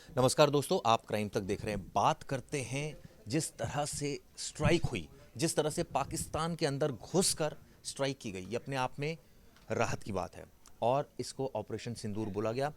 नमस्कार दोस्तों, आप क्राइम तक देख रहे हैं। बात करते हैं जिस तरह से स्ट्राइक हुई, जिस तरह से पाकिस्तान के अंदर घुसकर स्ट्राइक की गई, ये अपने आप में राहत की बात है और इसको ऑपरेशन सिंदूर बोला गया।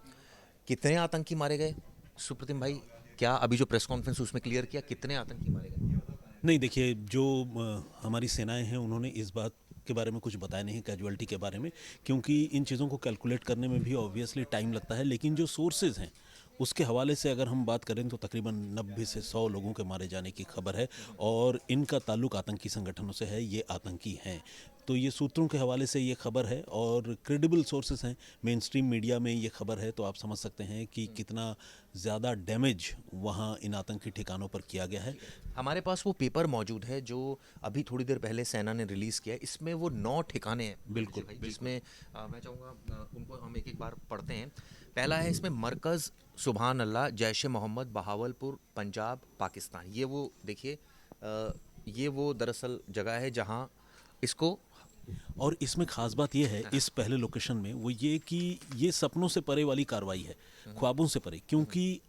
कितने आतंकी मारे गए सुप्रतिम भाई? क्या अभी जो प्रेस कॉन्फ्रेंस उसमें क्लियर किया कितने आतंकी मारे गए? नहीं देखिए, जो हमारी सेनाएं हैं उन्होंने इस बात के बारे में कुछ बताया नहीं, कैजुअलिटी के बारे में, क्योंकि इन चीज़ों को कैलकुलेट करने में भी ऑब्वियसली टाइम लगता है। लेकिन जो सोर्सेज हैं उसके हवाले से अगर हम बात करें तो तकरीबन 90 से 100 लोगों के मारे जाने की खबर है और इनका ताल्लुक आतंकी संगठनों से है, ये आतंकी हैं। तो ये सूत्रों के हवाले से ये खबर है और क्रेडिबल सोर्सेज हैं, मेन स्ट्रीम मीडिया में ये खबर है, तो आप समझ सकते हैं कि कितना ज़्यादा डैमेज वहाँ इन आतंकी ठिकानों पर किया गया है। हमारे पास वो पेपर मौजूद है जो अभी थोड़ी देर पहले सेना ने रिलीज किया है। इसमें वो 9 ठिकाने हैं बिल्कुल भाई, बिल्कुल। जिसमें मैं चाहूँगा उनको हम एक एक बार पढ़ते हैं। पहला है इसमें मरकज़ सुबहान अल्लाह जैश ए मोहम्मद बहावलपुर पंजाब पाकिस्तान। ये वो देखिए, ये वो दरअसल जगह है जहाँ इसको और इसमें ख़ास बात यह है इस पहले लोकेशन में, वो ये कि ये सपनों से परे वाली कार्रवाई है, ख्वाबों से परे। क्योंकि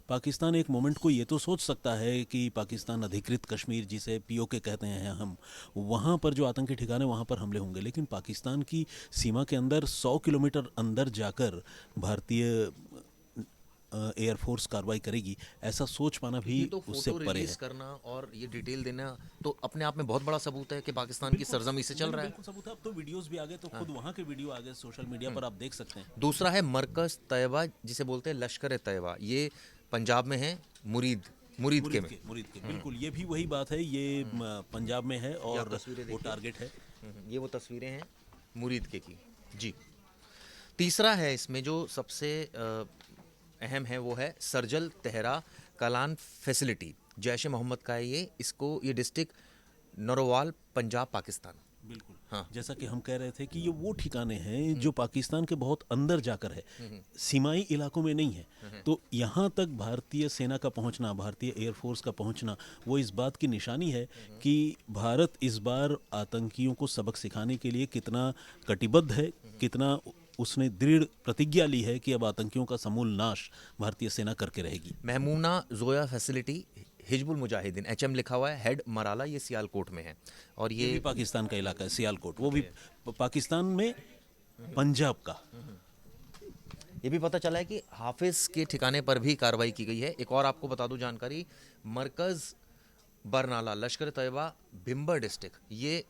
पाकिस्तान एक मोमेंट को ये तो सोच सकता है कि पाकिस्तान अधिकृत कश्मीर, जिसे पीओके कहते हैं हम, वहाँ पर जो आतंकी ठिकाने वहाँ पर हमले होंगे, लेकिन पाकिस्तान की सीमा के अंदर 100 किलोमीटर अंदर जाकर भारतीय एयरफोर्स कार्रवाई करेगी, ऐसा सोच पाना भी ये तो उससे फोटो परे रिलीज है। करना और ये डिटेल देना तो अपने आप में बहुत बड़ा सबूत है कि पाकिस्तान की बिल्कुल। सरजमी से चल नहीं, रहा है। बिल्कुल सबूत है। अब तो वीडियोस भी आ गए, तो खुद वहाँ के वीडियो आ गए सोशल मीडिया पर, आप देख सकते हैं। दूसरा है मरकज तैयबा, जिसे बोलते हैं लश्कर ए तैयबा। ये पंजाब में है, मुरीद मुरीद के में। मुरीद के बिल्कुल, ये भी वही बात है, ये पंजाब में है ये आप और तस्वीरें वो देखिए। टारगेट है। ये वो तस्वीरें हैं मुरीद के की। जी। तीसरा है इसमें जो सबसे अहम है, वो है सरजल तेहरा कलान फैसिलिटी। जैश ए मोहम्मद का है ये। इसको ये डिस्ट्रिक्ट नरोवाल पंजाब पाकिस्तान। बिल्कुल। हाँ। जैसा कि हम कह रहे थे कि ये वो ठिकाने हैं जो पाकिस्तान के बहुत अंदर जाकर है, सीमाई इलाकों में नहीं है। तो यहाँ तक भारतीय सेना का पहुँचना, भारतीय एयरफोर्स का पहुँचना, वो इस बात की निशानी है कि भारत इस बार आतंकियों को सबक सिखाने के लिए कितना कटिबद्ध है, कितना उसने दृढ़ प्रतिज्ञा ली है कि अब आतंकियों का समूल नाश भारतीय सेना करके रहेगी। महमूना जोया फैसिलिटी हिजबुल मुजाहिदीन, एचएम लिखा हुआ है, हेड मराला, ये सियालकोट में है। और ये भी ये पाकिस्तान का इलाका है, सियालकोट, वो भी पाकिस्तान में पंजाब का। ये भी पता चला है कि हाफिज के ठिकाने पर भी कार्रवाई की गई है। एक और आपको बता दूं जानकारी, मरकज बरनाला लश्कर तैयबा भिम्बर डिस्ट्रिक्ट, ये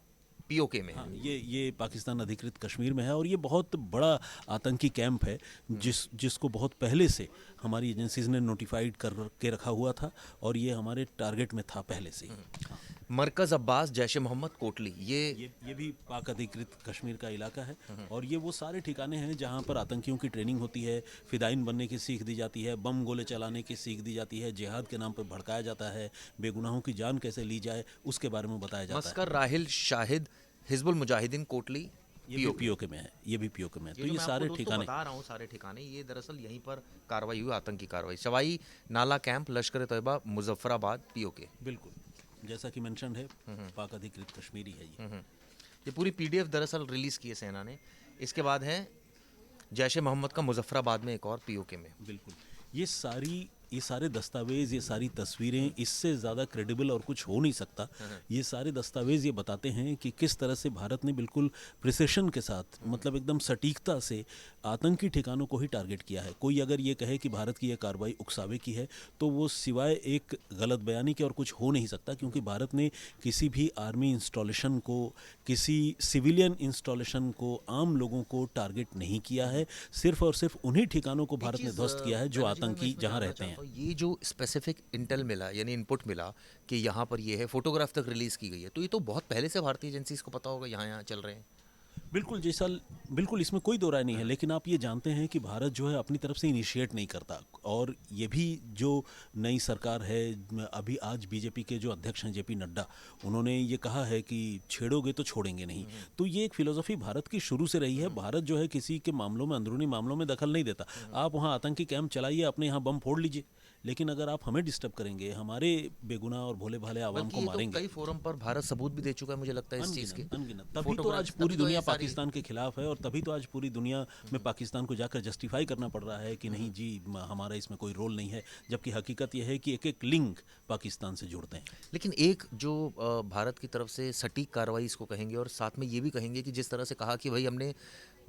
पीओके में है। हाँ, ये पाकिस्तान अधिकृत कश्मीर में है और ये बहुत बड़ा आतंकी कैंप है, जिसको बहुत पहले से हमारी एजेंसीज ने नोटिफाइड कर के रखा हुआ था और ये हमारे टारगेट में था पहले से ही। मरकज अब्बास जैश ए मोहम्मद कोटली, ये ये भी पाक अधिकृत कश्मीर का इलाका है और ये वो सारे ठिकाने हैं जहाँ पर आतंकियों की ट्रेनिंग होती है, फिदाइन बनने की सीख दी जाती है, बम गोले चलाने की सीख दी जाती है, जिहाद के नाम पर भड़काया जाता है, बेगुनाहों की जान कैसे ली जाए उसके बारे में बताया जाता है। मस्कर राहिल शाहिद हिजबुल मुजाहिदीन कोटली ये भी पीओके। पीओके में है, ये भी पीओके में है। ये तो जो ये मैं आपको सारे दोस्तों ठिकाने। बता रहा हूँ सारे ठिकाने, ये दरअसल यहीं पर कार्रवाई हुई, आतंकी कार्रवाई। सवाई नाला कैंप लश्कर तैयबा मुजफ्फराबाद पीओके। बिल्कुल, जैसा कि मेंशन है, पाक अधिकृत कश्मीरी है ये। ये पूरी पीडीएफ दरअसल रिलीज की है सेना ने। इसके बाद है जैश ए मोहम्मद का मुजफ्फराबाद में एक और पीओके में। बिल्कुल। ये सारे दस्तावेज, ये सारी तस्वीरें, इससे ज़्यादा क्रेडिबल और कुछ हो नहीं सकता। ये सारे दस्तावेज ये बताते हैं कि किस तरह से भारत ने बिल्कुल प्रिसिशन के साथ, मतलब एकदम सटीकता से आतंकी ठिकानों को ही टारगेट किया है। कोई अगर ये कहे कि भारत की ये कार्रवाई उकसावे की है, तो वो सिवाय एक गलत बयानी के और कुछ हो नहीं सकता, क्योंकि भारत ने किसी भी आर्मी इंस्टॉलेशन को, किसी सिविलियन इंस्टॉलेशन को, आम लोगों को टारगेट नहीं किया है। सिर्फ और सिर्फ उन्हीं ठिकानों को एक भारत ने चीज़ ध्वस्त किया है जो बैनर्जी भाई, मैं आतंकी इसमें जहां जानना रहते हैं। चाहता हूँ, ये जो स्पेसिफिक इंटेल मिला यानी इनपुट मिला कि यहाँ पर ये है, फोटोग्राफ तक रिलीज की गई है, तो ये तो बहुत पहले से भारतीय एजेंसीज को पता होगा यहाँ यहाँ चल रहे हैं। बिल्कुल, जैसा बिल्कुल इसमें कोई दो राय नहीं है, लेकिन आप ये जानते हैं कि भारत जो है अपनी तरफ से इनिशिएट नहीं करता। और ये भी जो नई सरकार है, अभी आज बीजेपी के जो अध्यक्ष हैं जेपी नड्डा, उन्होंने ये कहा है कि छेड़ोगे तो छोड़ेंगे नहीं। तो ये एक फिलोसफी भारत की शुरू से रही है। भारत जो है किसी के मामलों में, अंदरूनी मामलों में दखल नहीं देता। आप वहाँ आतंकी कैंप चलाइए, अपने यहाँ बम फोड़ लीजिए, लेकिन अगर आप हमें डिस्टर्ब करेंगे, हमारे बेगुनाह और भोले भाले आवाम बल्कि को ये तो मारेंगे। कई फोरम पर भारत सबूत भी दे चुका है, मुझे लगता है इस चीज़ के। अनगिनत अनगिनत, तभी तो आज फोटोग्राफ्स, पूरी तभी तो दुनिया ये सारी पाकिस्तान के खिलाफ है और तभी तो आज पूरी दुनिया में पाकिस्तान को जाकर जस्टिफाई करना पड़ रहा है कि नहीं जी हमारा इसमें कोई रोल नहीं है, जबकि हकीकत यह है कि एक एक लिंक पाकिस्तान से जुड़ते हैं। लेकिन एक जो भारत की तरफ से सटीक कार्रवाई इसको कहेंगे, और साथ में ये भी कहेंगे कि जिस तरह से कहा कि भाई हमने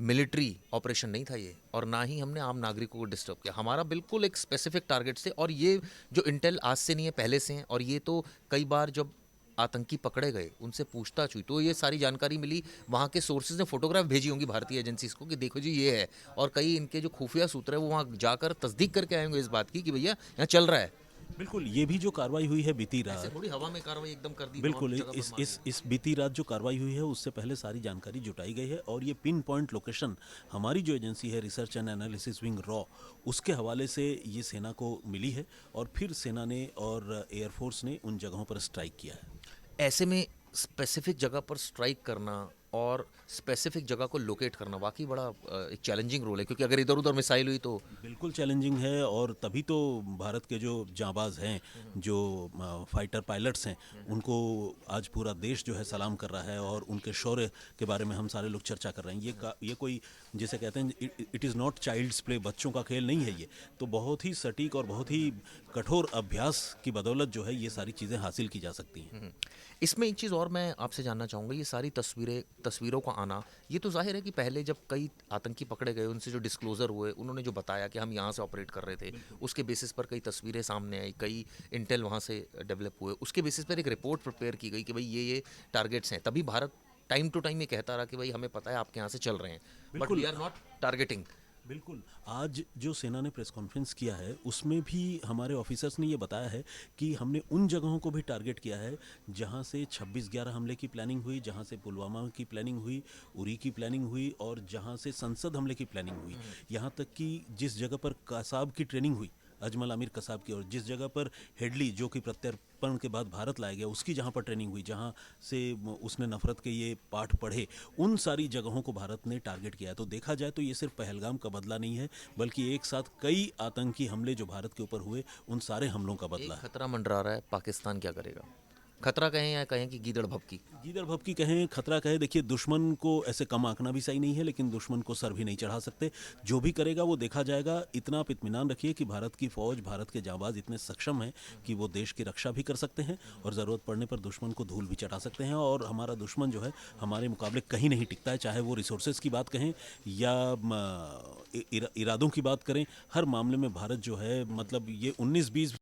मिलिट्री ऑपरेशन नहीं था ये, और ना ही हमने आम नागरिकों को डिस्टर्ब किया, हमारा बिल्कुल एक स्पेसिफिक टारगेट से, और ये जो इंटेल आज से नहीं है पहले से हैं, और ये तो कई बार जब आतंकी पकड़े गए उनसे पूछताछ हुई तो ये सारी जानकारी मिली, वहाँ के सोर्सेज ने फोटोग्राफ भेजी होंगी भारतीय एजेंसीज को कि देखो जी ये है, और कई इनके जो खुफिया सूत्र है वो वहाँ जाकर तस्दीक करके आएंगे इस बात की कि भैया यहाँ चल रहा है। बिल्कुल, ये भी जो कार्रवाई हुई है बीती ऐसे रात, थोड़ी हवा में कार्रवाई एकदम कर दी बिल्कुल जगह पर इस मार इस इस बीती रात जो कार्रवाई हुई है उससे पहले सारी जानकारी जुटाई गई है और ये पिन पॉइंट लोकेशन हमारी जो एजेंसी है research and analysis wing raw, उसके हवाले से ये सेना को मिली है और फिर सेना ने और एयरफोर्स ने उन जगहों पर स्ट्राइक किया है। ऐसे में स्पेसिफिक जगह पर स्ट्राइक करना और स्पेसिफिक जगह को लोकेट करना वाकई बड़ा एक चैलेंजिंग रोल है, क्योंकि अगर इधर उधर मिसाइल हुई तो बिल्कुल चैलेंजिंग है और तभी तो भारत के जो जांबाज हैं, जो फाइटर पायलट्स हैं, उनको आज पूरा देश जो है सलाम कर रहा है और उनके शौर्य के बारे में हम सारे लोग चर्चा कर रहे हैं। ये कोई जिसे कहते हैं it is not child's play, बच्चों का खेल नहीं है ये, तो बहुत ही सटीक और बहुत ही कठोर अभ्यास की बदौलत जो है ये सारी चीज़ें हासिल की जा सकती हैं। इसमें एक चीज़ और मैं आपसे जानना चाहूँगा, ये सारी तस्वीरों का आना, ये तो जाहिर है कि पहले जब कई आतंकी पकड़े गए उनसे जो डिस्क्लोजर हुए, उन्होंने जो बताया कि हम यहाँ से ऑपरेट कर रहे थे, उसके बेसिस पर कई तस्वीरें सामने आई, कई इंटेल वहाँ से डेवलप हुए, उसके बेसिस पर एक रिपोर्ट प्रिपेयर की गई कि भाई ये टारगेट्स हैं, तभी भारत टाइम टू टाइम ये कहता रहा कि भाई हमें पता है आपके यहाँ से चल रहे हैं, बट बिल्कुल। We are not targeting. बिल्कुल, आज जो सेना ने प्रेस कॉन्फ्रेंस किया है उसमें भी हमारे ऑफिसर्स ने ये बताया है कि हमने उन जगहों को भी टारगेट किया है जहां से 26/11 हमले की प्लानिंग हुई, जहां से पुलवामा की प्लानिंग हुई, उरी की प्लानिंग हुई और जहां से संसद हमले की प्लानिंग हुई। यहाँ तक कि जिस जगह पर कसाब की ट्रेनिंग हुई, अजमल आमिर कसाब की, और जिस जगह पर हेडली जो कि प्रत्यर्पण के बाद भारत लाया गया उसकी जहाँ पर ट्रेनिंग हुई, जहाँ से उसने नफरत के ये पाठ पढ़े, उन सारी जगहों को भारत ने टारगेट किया है। तो देखा जाए तो ये सिर्फ पहलगाम का बदला नहीं है, बल्कि एक साथ कई आतंकी हमले जो भारत के ऊपर हुए उन सारे हमलों का बदला एक है। खतरा मंडरा रहा है, पाकिस्तान क्या करेगा? खतरा कहें या कहें कि गीदड़ भभकी? गीदड़ भभकी कहें, खतरा कहें, देखिए दुश्मन को ऐसे कम आंकना भी सही नहीं है, लेकिन दुश्मन को सर भी नहीं चढ़ा सकते। जो भी करेगा वो देखा जाएगा। इतना आप इत्मीनान रखिए कि भारत की फौज, भारत के जाबाज इतने सक्षम हैं कि वो देश की रक्षा भी कर सकते हैं और ज़रूरत पड़ने पर दुश्मन को धूल भी चटा सकते हैं। और हमारा दुश्मन जो है हमारे मुकाबले कहीं नहीं टिकता है, चाहे वो रिसोर्सेज की बात कहें या इरादों की बात करें। हर मामले में भारत जो है, मतलब ये 19-20